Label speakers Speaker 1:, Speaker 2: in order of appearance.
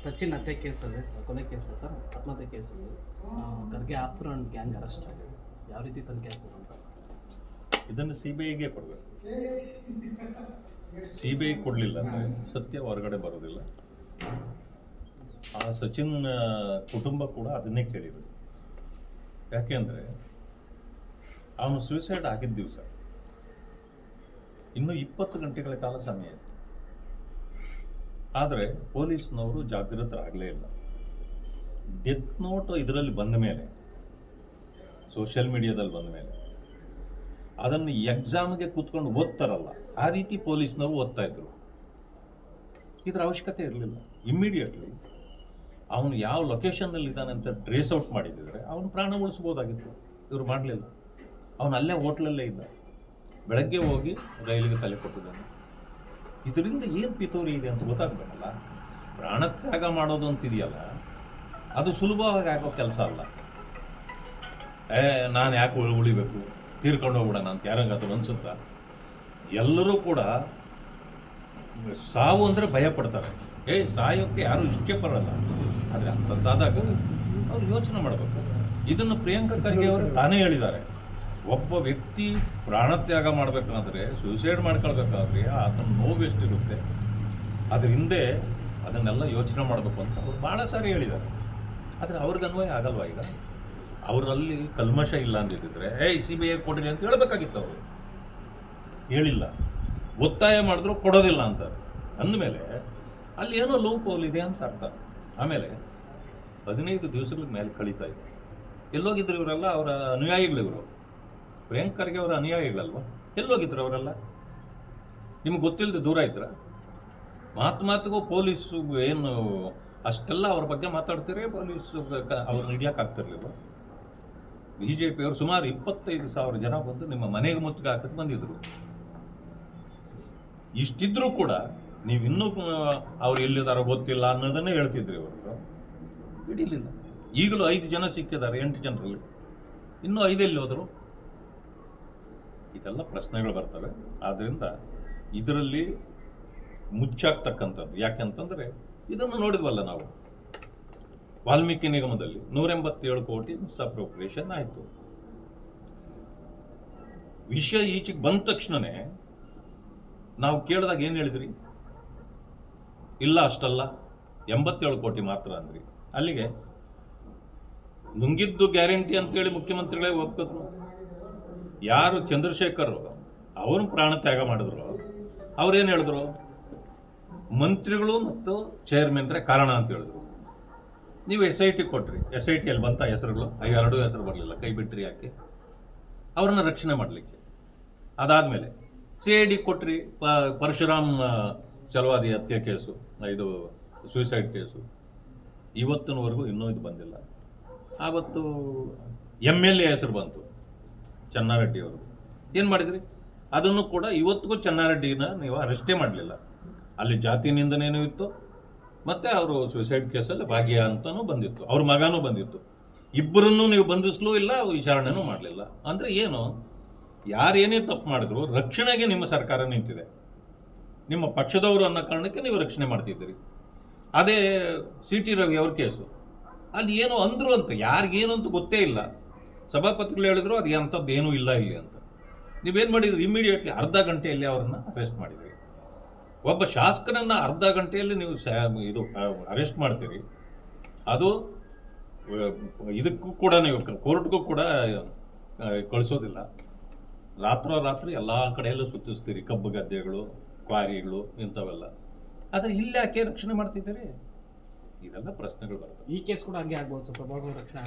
Speaker 1: ಸಚಿನ್ ಹತ್ಯೆ ಕೇಸಲ್ಲಿ ಕೊನೆ ಕೇಸ್ ಸರ್, ಆತ್ಮಹತ್ಯೆ ಕೇಸಲ್ಲಿ ಖರ್ಗೆ ಆಪ್ತರು ಅಂಡ್ ಗ್ಯಾಂಗ್ ಅರೆಸ್ಟ್ ಆಗಿದೆ. ಯಾವ ರೀತಿ ತನಿಖೆ ಆಗ್ಬೋದು ಅಂತ?
Speaker 2: ಇದನ್ನು CBIಗೆ ಕೊಡಬೇಕು. CBI ಕೊಡಲಿಲ್ಲ ಅಂದರೆ ಸತ್ಯ ಹೊರಗಡೆ ಬರೋದಿಲ್ಲ. ಆ ಸಚಿನ್ ಕುಟುಂಬ ಕೂಡ ಅದನ್ನೇ ಕೇಳಿದರು. ಯಾಕೆಂದರೆ ಅವನು ಸೂಸೈಡ್ ಆಗಿದ್ದ ದಿವಸ ಇನ್ನೂ 20 ಗಂಟೆಗಳ ಕಾಲ ಸಮಯ ಇತ್ತು. ಆದರೆ ಪೊಲೀಸ್ನವರು ಜಾಗೃತರಾಗಲೇ ಇಲ್ಲ. ಡೆತ್ ನೋಟ್ ಇದರಲ್ಲಿ ಬಂದ ಮೇಲೆ, ಸೋಷಿಯಲ್ ಮೀಡಿಯಾದಲ್ಲಿ ಬಂದ ಮೇಲೆ ಅದನ್ನು ಎಕ್ಸಾಮ್ಗೆ ಕೂತ್ಕೊಂಡು ಓದ್ತಾರಲ್ಲ, ಆ ರೀತಿ ಪೊಲೀಸ್ನವರು ಓದ್ತಾ ಇದ್ರು. ಇದರ ಅವಶ್ಯಕತೆ ಇರಲಿಲ್ಲ. ಇಮ್ಮಿಡಿಯೇಟ್ಲಿ ಅವನು ಯಾವ ಲೊಕೇಶನ್ನಲ್ಲಿ ಇದ್ದಾನೆ ಅಂತ ಟ್ರೇಸ್ ಔಟ್ ಮಾಡಿದರೆ ಅವನು ಪ್ರಾಣ ಉಳಿಸ್ಬೋದಾಗಿತ್ತು. ಇವರು ಮಾಡಲಿಲ್ಲ. ಅವನು ಅಲ್ಲೇ ಹೋಟ್ಲಲ್ಲೇ ಇದ್ದ. ಬೆಳಗ್ಗೆ ಹೋಗಿ ರೈಲಿಗೆ ತಲೆ ಕೊಟ್ಟಿದ್ದಾನೆ. ಇದರಿಂದ ಏನು ಪಿತೂರಿ ಇದೆ ಅಂತ ಗೊತ್ತಾಗಬೇಕಲ್ಲ. ಪ್ರಾಣತ್ಯಾಗ ಮಾಡೋದು ಅಂತಿದೆಯಲ್ಲ, ಅದು ಸುಲಭವಾಗಿ ಆಗೋ ಕೆಲಸ ಅಲ್ಲ. ನಾನು ಯಾಕೆ ಉಳಿಬೇಕು, ತೀರ್ಕೊಂಡು ಹೋಗ್ಬಿಡೋಣ ಅಂತ ಯಾರಂಗಾದ್ರು ಅನ್ಸುತ್ತಾ? ಎಲ್ಲರೂ ಕೂಡ ಸಾವು ಅಂದರೆ ಭಯ ಪಡ್ತಾರೆ. ಸಾಯೋಕ್ಕೆ ಯಾರೂ ಇಷ್ಟಪಡಲ್ಲ. ಆದರೆ ಅಂಥದ್ದಾದಾಗ ಅವ್ರು ಯೋಚನೆ ಮಾಡಬೇಕು. ಇದನ್ನು ಪ್ರಿಯಾಂಕಾ ಖರ್ಗೆ ಅವರು ತಾನೇ ಹೇಳಿದ್ದಾರೆ. ಒಬ್ಬ ವ್ಯಕ್ತಿ ಪ್ರಾಣತ್ಯಾಗ ಮಾಡಬೇಕಾದ್ರೆ, ಸೂಸೈಡ್ ಮಾಡ್ಕೊಳ್ಬೇಕಾದ್ರೆ ಆತನ ನೋವು ಎಷ್ಟಿರುತ್ತೆ, ಅದ್ರ ಹಿಂದೆ ಅದನ್ನೆಲ್ಲ ಯೋಚನೆ ಮಾಡಬೇಕು ಅಂತ ಅವ್ರು ಭಾಳ ಸಾರಿ ಹೇಳಿದ್ದಾರೆ. ಆದರೆ ಅವ್ರಿಗೆ ಅನ್ವಯ ಆಗಲ್ವ? ಈಗ ಅವರಲ್ಲಿ ಕಲ್ಮಶ ಇಲ್ಲ ಅಂದಿದ್ದರೆ CBI ಕೊಡಿರಿ ಅಂತ ಹೇಳಬೇಕಾಗಿತ್ತು. ಅವರು ಹೇಳಿಲ್ಲ, ಒತ್ತಾಯ ಮಾಡಿದ್ರು ಕೊಡೋದಿಲ್ಲ ಅಂತಾರೆ. ಅಂದಮೇಲೆ ಅಲ್ಲಿ ಏನೋ ಲೂಪ್ ಹೋಲ್ ಇದೆ ಅಂತ ಅರ್ಥ. ಆಮೇಲೆ 15 ದಿವಸಗಳ ಮೇಲೆ ಕಳೀತಾ ಇದೆ. ಎಲ್ಲೋಗಿದ್ರು ಇವರೆಲ್ಲ? ಅವರ ಅನುಯಾಯಿಗಳು ಇವರು. ಪ್ರಿಯಾಂಕಾ ಖರ್ಗೆ ಅವರ ಅನುಯಾಯಿಗಳಲ್ವ? ಎಲ್ಲೋಗಿದ್ರು ಅವರೆಲ್ಲ? ನಿಮ್ಗೆ ಗೊತ್ತಿಲ್ಲದೆ ದೂರ ಇದ್ರ? ಮಾತಿಗೂ ಪೊಲೀಸು ಏನು ಅಷ್ಟೆಲ್ಲ ಅವ್ರ ಬಗ್ಗೆ ಮಾತಾಡ್ತೀರಿ? ಪೊಲೀಸು ಅವ್ರನ್ನ ಹಿಡಿಯೋಕೆ ಆಗ್ತಿರ್ಲಿಲ್ಲ. BJP ಅವರು ಸುಮಾರು 25,000 ಜನ ಬಂದು ನಿಮ್ಮ ಮನೆಗೆ ಮುತ್ತಿಗೆ ಹಾಕಕ್ಕೆ ಬಂದಿದ್ರು. ಇಷ್ಟಿದ್ರೂ ಕೂಡ ನೀವು ಇನ್ನೂ ಅವ್ರು ಎಲ್ಲಿದ್ದಾರೋ ಗೊತ್ತಿಲ್ಲ ಅನ್ನೋದನ್ನೇ ಹೇಳ್ತಿದ್ರಿ. ಅವರು ಹಿಡಿಲಿಲ್ಲ. ಈಗಲೂ 5 ಜನ ಸಿಕ್ಕಿದ್ದಾರೆ 8 ಜನರಲ್ಲಿ. ಇನ್ನೂ 5 ಎಲ್ಲಿ ಹೋದರು? ಇದೆಲ್ಲ ಪ್ರಶ್ನೆಗಳು ಬರ್ತವೆ. ಆದ್ದರಿಂದ ಇದರಲ್ಲಿ ಮುಚ್ಚಾಕ್ತಕ್ಕಂಥದ್ದು. ಯಾಕೆಂತಂದರೆ ಇದನ್ನು ನೋಡಿದ್ವಲ್ಲ ನಾವು, ವಾಲ್ಮೀಕಿ ನಿಗಮದಲ್ಲಿ 187 ಕೋಟಿ ಮಿಸ್ಅಪ್ರೋಪ್ರಿಯೇಷನ್ ಆಯಿತು. ವಿಷಯ ಈಚೆಗೆ ಬಂದ ತಕ್ಷಣವೇ ನಾವು ಕೇಳಿದಾಗ ಏನು ಹೇಳಿದ್ರಿ? ಇಲ್ಲ ಅಷ್ಟಲ್ಲ, 87 ಕೋಟಿ ಮಾತ್ರ ಅಂದ್ರಿ. ಅಲ್ಲಿಗೆ ನುಂಗಿದ್ದು ಗ್ಯಾರಂಟಿ ಅಂತೇಳಿ ಮುಖ್ಯಮಂತ್ರಿಗಳೇ ಒಪ್ಪಿದ್ರು. ಯಾರು ಚಂದ್ರಶೇಖರ್ ಅವನು ಪ್ರಾಣ ತ್ಯಾಗ ಮಾಡಿದ್ರು, ಅವ್ರೇನು ಹೇಳಿದ್ರು? ಮಂತ್ರಿಗಳು ಮತ್ತು ಚೇರ್ಮನ್ರೇ ಕಾರಣ ಅಂತ ಹೇಳಿದ್ರು. ನೀವು SIT ಕೊಟ್ರಿ. SITಯಲ್ಲಿ ಬಂತ ಹೆಸರುಗಳು? 2 ಹೆಸರು ಬರಲಿಲ್ಲ. ಕೈ ಬಿಟ್ರಿ ಯಾಕೆ? ಅವ್ರನ್ನ ರಕ್ಷಣೆ ಮಾಡಲಿಕ್ಕೆ. ಅದಾದಮೇಲೆ CID ಕೊಟ್ರಿ. ಪರಶುರಾಮ್ ಚಲವಾದಿ ಹತ್ಯೆ ಕೇಸು, ಇದು ಸೂಸೈಡ್ ಕೇಸು. ಇವತ್ತಿನವರೆಗೂ ಇನ್ನೂ ಇದು ಬಂದಿಲ್ಲ. ಆವತ್ತು MLA ಹೆಸರು ಬಂತು, ಚೆನ್ನಾರೆಡ್ಡಿ ಅವರು. ಏನು ಮಾಡಿದ್ರಿ? ಅದನ್ನು ಕೂಡ ಇವತ್ತಿಗೂ ಚೆನ್ನಾರೆಡ್ಡಿನ ನೀವು ಅರೆಸ್ಟೇ ಮಾಡಲಿಲ್ಲ. ಅಲ್ಲಿ ಜಾತಿ ನಿಂದನೇನೂ ಇತ್ತು, ಮತ್ತು ಅವರು ಸೂಸೈಡ್ ಕೇಸಲ್ಲಿ ಭಾಗ್ಯ ಅಂತಲೂ ಬಂದಿತ್ತು. ಅವ್ರ ಮಗನೂ ಬಂದಿತ್ತು. ಇಬ್ಬರನ್ನೂ ನೀವು ಬಂಧಿಸಲೂ ಇಲ್ಲ, ವಿಚಾರಣೆನೂ ಮಾಡಲಿಲ್ಲ. ಅಂದರೆ ಏನು? ಯಾರೇನೇ ತಪ್ಪು ಮಾಡಿದ್ರು ರಕ್ಷಣೆಗೆ ನಿಮ್ಮ ಸರ್ಕಾರ ನಿಂತಿದೆ. ನಿಮ್ಮ ಪಕ್ಷದವರು ಅನ್ನೋ ಕಾರಣಕ್ಕೆ ನೀವು ರಕ್ಷಣೆ ಮಾಡ್ತಿದ್ದೀರಿ. ಅದೇ CT ರವಿ ಅವ್ರ ಕೇಸು, ಅಲ್ಲಿ ಏನೋ ಅಂದರು ಅಂತ, ಯಾರಿಗೇನು ಅಂತ ಗೊತ್ತೇ ಇಲ್ಲ. ಸಭಾಪತಿಗಳು ಹೇಳಿದ್ರು ಅದು ಅಂಥದ್ದು ಏನೂ ಇಲ್ಲ ಇಲ್ಲಿ ಅಂತ. ನೀವೇನು ಮಾಡಿದ್ರಿ? ಇಮ್ಮಿಡಿಯೇಟ್ಲಿ ಅರ್ಧ ಗಂಟೆಯಲ್ಲಿ ಅವರನ್ನು ಅರೆಸ್ಟ್ ಮಾಡಿದ್ರಿ. ಒಬ್ಬ ಶಾಸಕನನ್ನು ಅರ್ಧ ಗಂಟೆಯಲ್ಲಿ ನೀವು ಇದು ಅರೆಸ್ಟ್ ಮಾಡ್ತೀರಿ. ಅದು ಇದಕ್ಕೂ ಕೂಡ ನೀವು ಕೋರ್ಟ್ಗೂ ಕೂಡ ಕಳಿಸೋದಿಲ್ಲ. ರಾತ್ರೋರಾತ್ರಿ ಎಲ್ಲ ಕಡೆಯಲ್ಲೂ ಸುತ್ತಿಸ್ತೀರಿ, ಕಬ್ಬು ಗದ್ದೆಗಳು, ಕ್ವಾರಿಗಳು, ಇಂಥವೆಲ್ಲ. ಆದರೆ ಇಲ್ಲಿ ಯಾಕೆ ರಕ್ಷಣೆ ಮಾಡ್ತಿದ್ದೀರಿ? ಇದೆಲ್ಲ ಪ್ರಶ್ನೆಗಳು ಬರ್ತವೆ.
Speaker 1: ಈ ಕೇಸ್ ಕೂಡ ಹಂಗೆ ಆಗ್ಬೋದು ಸರ್, ಪ್ರಭಾವ ರಕ್ಷಣೆ